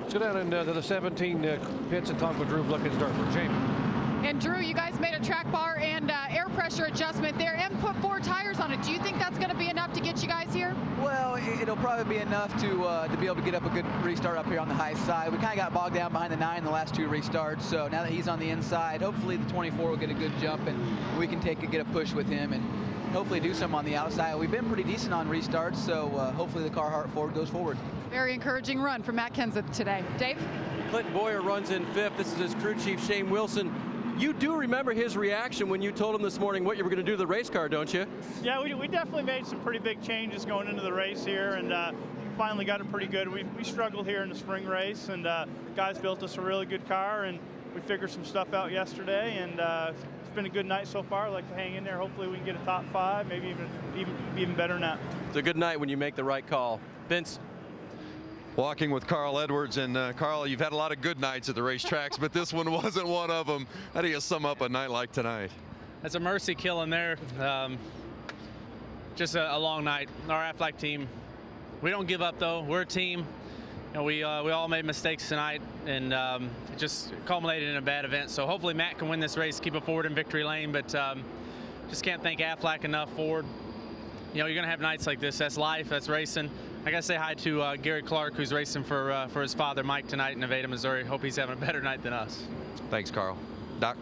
Let's go down into the 17 pits and talk with Drew Blickensderfer. Jamie. And Drew, you guys made a track bar and air pressure adjustment there and put 4 tires on it. Do you think that's going to be enough to get you guys here? Well, it'll probably be enough to be able to get up a good restart up here on the high side. We kind of got bogged down behind the 9 in the last 2 restarts, so now that he's on the inside, hopefully the 24 will get a good jump and we can get a push with him and hopefully do some on the outside. We've been pretty decent on restarts, so hopefully the Carhartt goes forward. Very encouraging run from Matt Kenseth today. Dave? Clinton Boyer runs in 5th. This is his crew chief, Shane Wilson. You do remember his reaction when you told him this morning what you were going to do to the race car, don't you? Yeah, we definitely made some pretty big changes going into the race here, and finally got it pretty good. We struggled here in the spring race, and guys built us a really good car, and we figured some stuff out yesterday, and it's been a good night so far. I'd like to hang in there. Hopefully we can get a top 5, maybe even better than that. It's a good night when you make the right call. Vince? Walking with Carl Edwards, and Carl, you've had a lot of good nights at the racetracks, but this one wasn't one of them. How do you sum up a night like tonight? That's a mercy killing there. Just a long night. Our Aflac team, we don't give up though. We're a team. You know, we all made mistakes tonight, and it just culminated in a bad event. So hopefully Matt can win this race, keep it forward in victory lane. But just can't thank Aflac enough for. You know, you're gonna have nights like this. That's life. That's racing. I gotta say hi to Gary Clark, who's racing for his father, Mike, tonight in Nevada, Missouri. Hope he's having a better night than us. Thanks, Carl. Doc?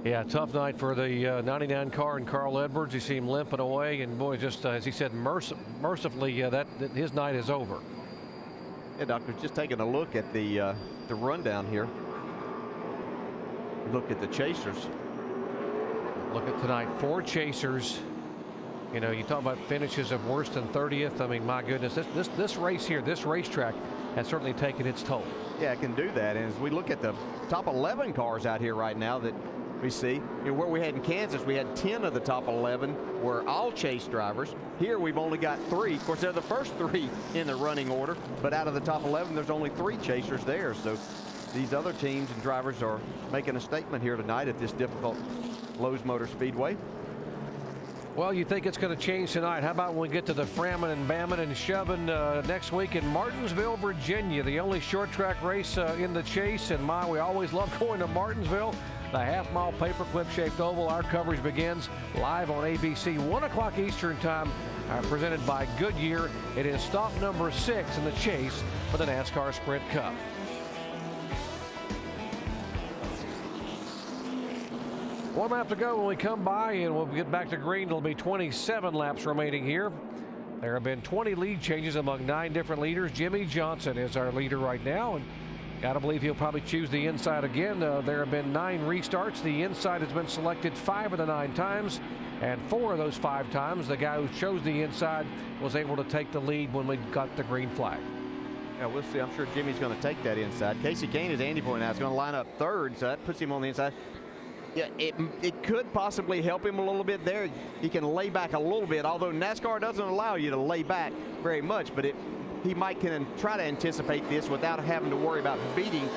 Yeah, tough night for the 99 car and Carl Edwards. You see him limping away, and boy, just as he said, mercifully, that his night is over. Yeah, Doctor, just taking a look at the rundown here. Look at the chasers. Look at tonight, 4 chasers. You know, you talk about finishes of worse than 30th. I mean, my goodness, this race here, this racetrack has certainly taken its toll. Yeah, it can do that. And as we look at the top 11 cars out here right now that we see, you know, where we had in Kansas, we had 10 of the top 11 were all chase drivers. Here we've only got 3. Of course, they're the first 3 in the running order, but out of the top 11, there's only 3 chasers there. So these other teams and drivers are making a statement here tonight at this difficult Lowe's Motor Speedway. Well, you think it's going to change tonight. How about when we get to the Framming and Bamming and Shoving next week in Martinsville, Virginia, the only short track race in the chase. And we always love going to Martinsville. The half-mile paperclip-shaped oval. Our coverage begins live on ABC, 1 o'clock Eastern time, presented by Goodyear. It is stop number 6 in the chase for the NASCAR Sprint Cup. One lap to go when we come by, and we'll get back to green. It'll be 27 laps remaining here. There have been 20 lead changes among 9 different leaders. Jimmy Johnson is our leader right now, and got to believe he'll probably choose the inside again. There have been 9 restarts. The inside has been selected 5 of the 9 times, and 4 of those 5 times, the guy who chose the inside was able to take the lead when we got the green flag. Yeah, we'll see. I'm sure Jimmy's going to take that inside. Casey Kane, as Andy pointed out, is going to line up 3rd, so that puts him on the inside. Yeah, it could possibly help him a little bit there. He can lay back a little bit, although NASCAR doesn't allow you to lay back very much, but he might can try to anticipate this without having to worry about beating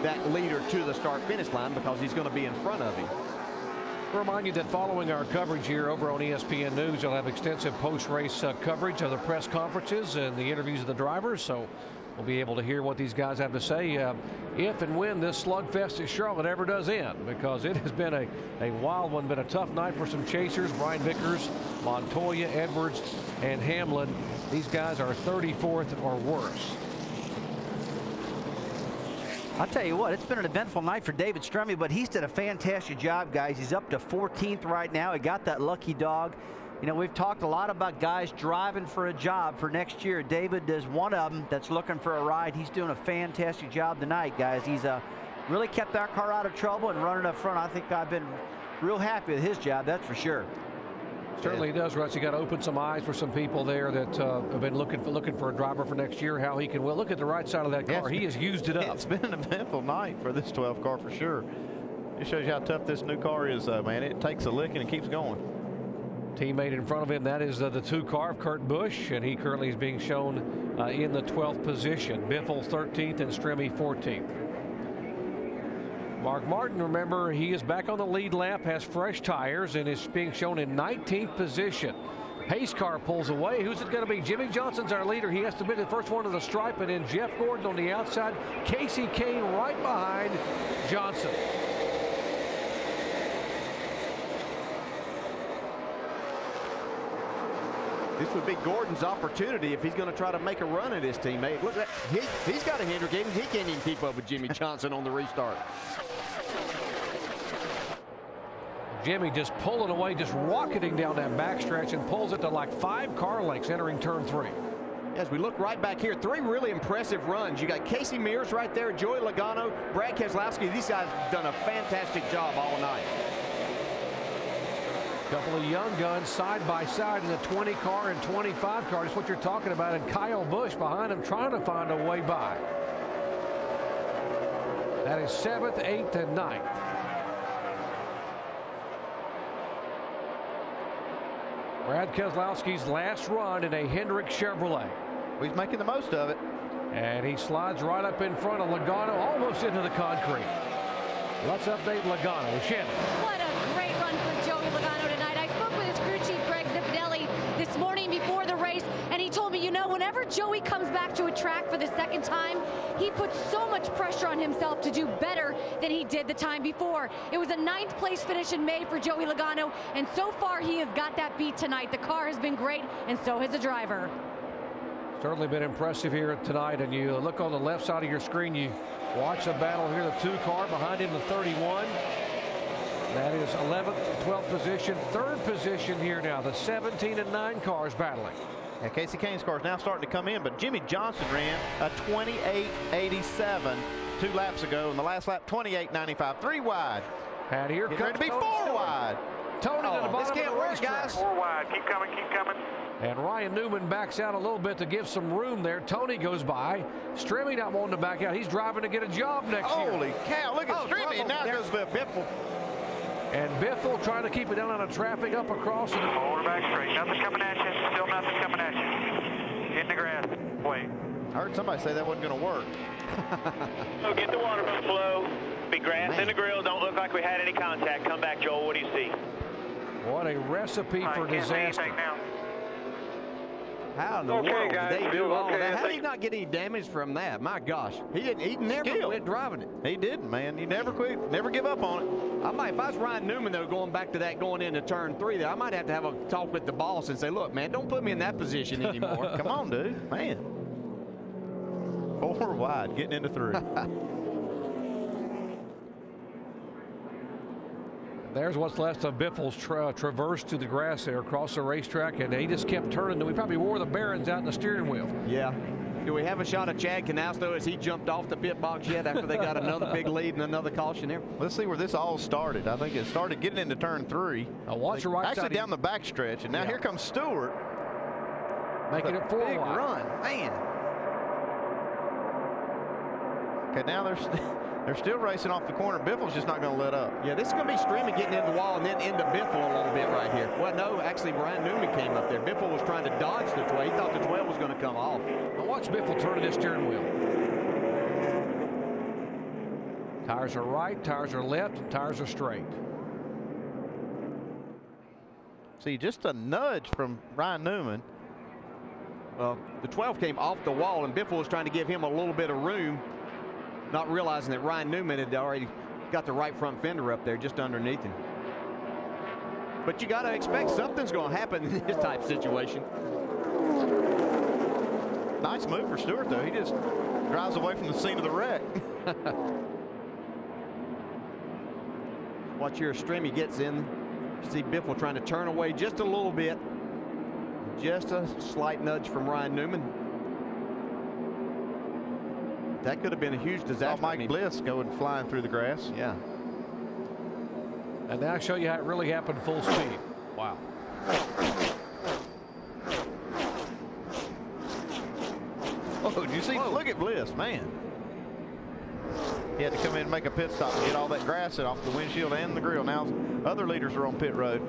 that leader to the start-finish line because he's going to be in front of him. Remind you that following our coverage here over on ESPN News, you'll have extensive post-race coverage of the press conferences and the interviews of the drivers, so we'll be able to hear what these guys have to say if and when this slugfest at Charlotte ever does end, because it has been a wild one, been a tough night for some chasers. Brian Vickers, Montoya, Edwards, and Hamlin. These guys are 34th or worse. I'll tell you what, it's been an eventful night for David Strumme, but he's done a fantastic job, guys. He's up to 14th right now. He got that lucky dog. You know, we've talked a lot about guys driving for a job for next year. David is one of them that's looking for a ride. He's doing a fantastic job tonight, guys. He's really kept our car out of trouble and running up front. I think I've been real happy with his job, that's for sure. Certainly does, Russ. You got to open some eyes for some people there that have been looking for a driver for next year, how he can well look at the right side of that car. He has used it up. It's been an eventful night for this 12 car for sure. It shows you how tough this new car is, man. It takes a licking and keeps going. Teammate in front of him, that is the 2 car of Kurt Busch, and he currently is being shown in the 12th position. Biffle 13th and Strumme 14th. Mark Martin, remember, he is back on the lead lap, has fresh tires, and is being shown in 19th position. Pace car pulls away. Who's it going to be? Jimmy Johnson's our leader. He has to be the first one to the stripe, and then Jeff Gordon on the outside. Casey Kane right behind Johnson. This would be Gordon's opportunity if he's going to try to make a run at his teammate. Look at that. He's got a Hendrick. He can't even keep up with Jimmy Johnson on the restart. Jimmy just pulling away, just rocketing down that backstretch and pulls it to like 5 car lengths entering turn 3. As we look right back here, 3 really impressive runs. You got Casey Mears right there, Joey Logano, Brad Keselowski. These guys have done a fantastic job all night. Couple of young guns side by side in the 20 car and 25 car. That's what you're talking about. And Kyle Busch behind him trying to find a way by. That is 7th, 8th, and 9th. Brad Keselowski's last run in a Hendrick Chevrolet. He's making the most of it. And he slides right up in front of Logano, almost into the concrete. Let's update Logano. Shannon. What a great run for Joey Logano tonight. I spoke with his crew chief, Greg Zipadelli, this morning before the race, and he told me, you know, whenever Joey comes back to a track for the second time, he puts so much pressure on himself to do better than he did the time before. It was a 9th place finish in May for Joey Logano, and so far he has got that beat tonight. The car has been great, and so has the driver. Certainly been impressive here tonight, and you look on the left side of your screen, you watch the battle here, the 2 car behind him, the 31. That is 11th, 12th position, 3rd position here now, the 17 and 9 cars battling. And Casey Kane's car is now starting to come in, but Jimmy Johnson ran a 28.87 2 laps ago, and the last lap 28.95, 3 wide. And here comes ready to be Tony 4 Stewart. wide. Tony to the bottom This can't of the work, racetrack. guys. 4 wide. Keep coming, keep coming. And Ryan Newman backs out a little bit to give some room there. Tony goes by. Strimmy not wanting to back out. He's driving to get a job next year. Holy cow, look at Strimmy. Now goes Biffle. And Biffle trying to keep it down out of traffic up across. Forward back straight. Nothing coming at you. Still nothing coming at you. In the grass. Wait. I heard somebody say that wasn't going to work. So get the water flow. Be grass in the grill. Don't look like we had any contact. Come back, Joel. What do you see? What a recipe for disaster. How in the world did they do all of that? How did he not get any damage from that? My gosh. He never quit driving it. He didn't, man. He never quit. Never give up on it. If I was Ryan Newman, though, going back to that, going into turn 3, there, I might have to have a talk with the boss and say, look, man, don't put me in that position anymore. Come on, dude. Man. 4 wide, getting into 3. There's what's left of Biffle's traverse to the grass there across the racetrack, and he just kept turning. We probably wore the bearings out in the steering wheel. Yeah. Do we have a shot of Chad Knaus, though, as he jumped off the pit box yet after they got another big lead and another caution there? Let's see where this all started. I think it started getting into turn 3. Now watch your right side. Actually down the backstretch, and now here comes Stewart. Making it 4 big wide. Run, man. Okay, now they're still racing off the corner. Biffle's just not going to let up. Yeah, this is going to be Strimmy getting into the wall and then into Biffle a little bit right here. Well, no, actually, Ryan Newman came up there. Biffle was trying to dodge the 12. He thought the 12 was going to come off. Now watch Biffle turning his steering wheel. Tires are right, tires are left, and tires are straight. See, just a nudge from Ryan Newman. Well, the 12 came off the wall, and Biffle was trying to give him a little bit of room, not realizing that Ryan Newman had already got the right front fender up there just underneath him. But you got to expect something's going to happen in this type of situation. Nice move for Stewart, though. He just drives away from the scene of the wreck. Watch here, Strimmy gets in. See Biffle trying to turn away just a little bit. Just a slight nudge from Ryan Newman. That could have been a huge disaster. Mike Bliss going flying through the grass. Yeah. And now I'll show you how it really happened full speed. Wow. Oh, did you see? Whoa. Look at Bliss, man. He had to come in and make a pit stop and get all that grass off the windshield and the grill. Now other leaders are on pit road.